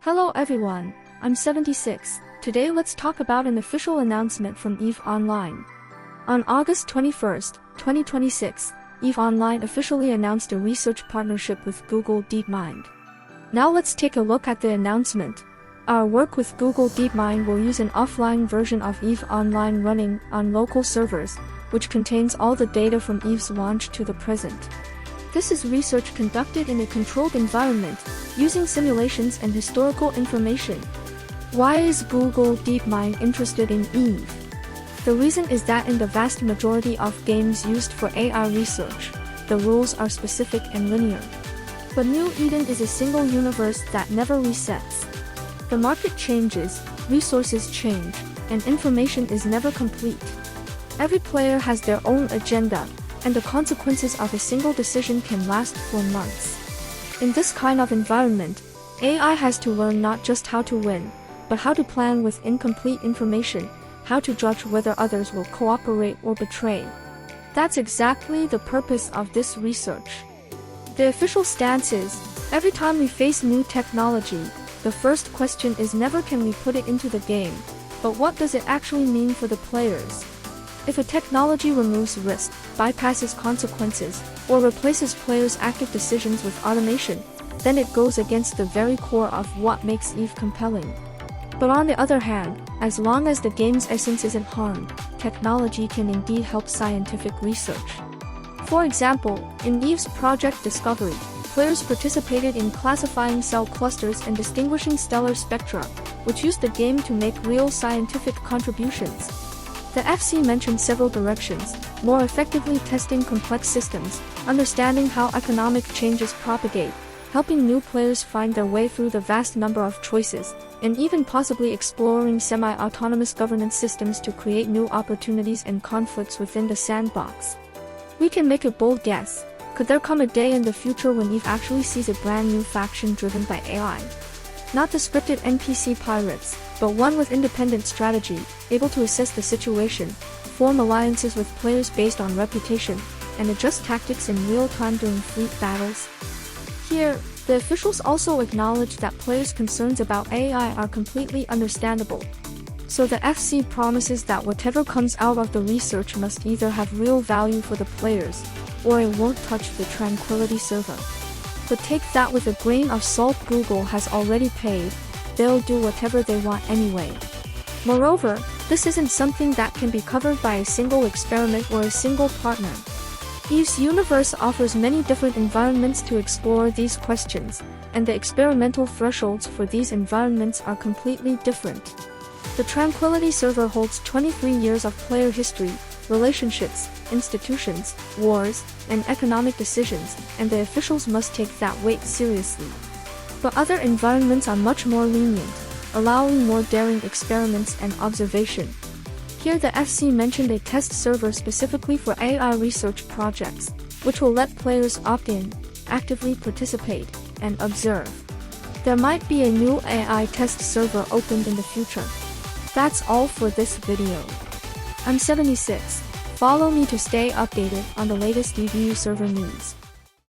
Hello everyone, I'm 76. Today let's talk about an official announcement from EVE Online. On August 21st, 2026, EVE Online officially announced a research partnership with Google DeepMind. Now let's take a look at the announcement. Our work with Google DeepMind will use an offline version of EVE Online running on local servers, which contains all the data from EVE's launch to the present. This is research conducted in a controlled environment, using simulations and historical information. Why is Google DeepMind interested in EVE? The reason is that in the vast majority of games used for AI research, the rules are specific and linear. But New Eden is a single universe that never resets. The market changes, resources change, and information is never complete. Every player has their own agenda, and the consequences of a single decision can last for months. In this kind of environment, AI has to learn not just how to win, but how to plan with incomplete information, how to judge whether others will cooperate or betray. That's exactly the purpose of this research. The official stance is, every time we face new technology, the first question is never can we put it into the game, but what does it actually mean for the players? If a technology removes risk, bypasses consequences, or replaces players' active decisions with automation, then it goes against the very core of what makes EVE compelling. But on the other hand, as long as the game's essence isn't harmed, technology can indeed help scientific research. For example, in EVE's Project Discovery, players participated in classifying cell clusters and distinguishing stellar spectra, which used the game to make real scientific contributions. The FC mentioned several directions: more effectively testing complex systems, understanding how economic changes propagate, helping new players find their way through the vast number of choices, and even possibly exploring semi-autonomous governance systems to create new opportunities and conflicts within the sandbox. We can make a bold guess. Could there come a day in the future when EVE actually sees a brand new faction driven by AI? Not the scripted NPC pirates, but one with independent strategy, able to assess the situation, form alliances with players based on reputation, and adjust tactics in real time during fleet battles. Here, the officials also acknowledge that players' concerns about AI are completely understandable. So the FC promises that whatever comes out of the research must either have real value for the players, or it won't touch the Tranquility server. But take that with a grain of salt. Google has already paid. They'll do whatever they want anyway. Moreover, this isn't something that can be covered by a single experiment or a single partner. EVE's universe offers many different environments to explore these questions, and the experimental thresholds for these environments are completely different. The Tranquility server holds 23 years of player history, relationships, institutions, wars, and economic decisions, and the officials must take that weight seriously. But other environments are much more lenient, allowing more daring experiments and observation. Here the FC mentioned a test server specifically for AI research projects, which will let players opt in, actively participate, and observe. There might be a new AI test server opened in the future. That's all for this video. I'm 76. Follow me to stay updated on the latest EVE server news.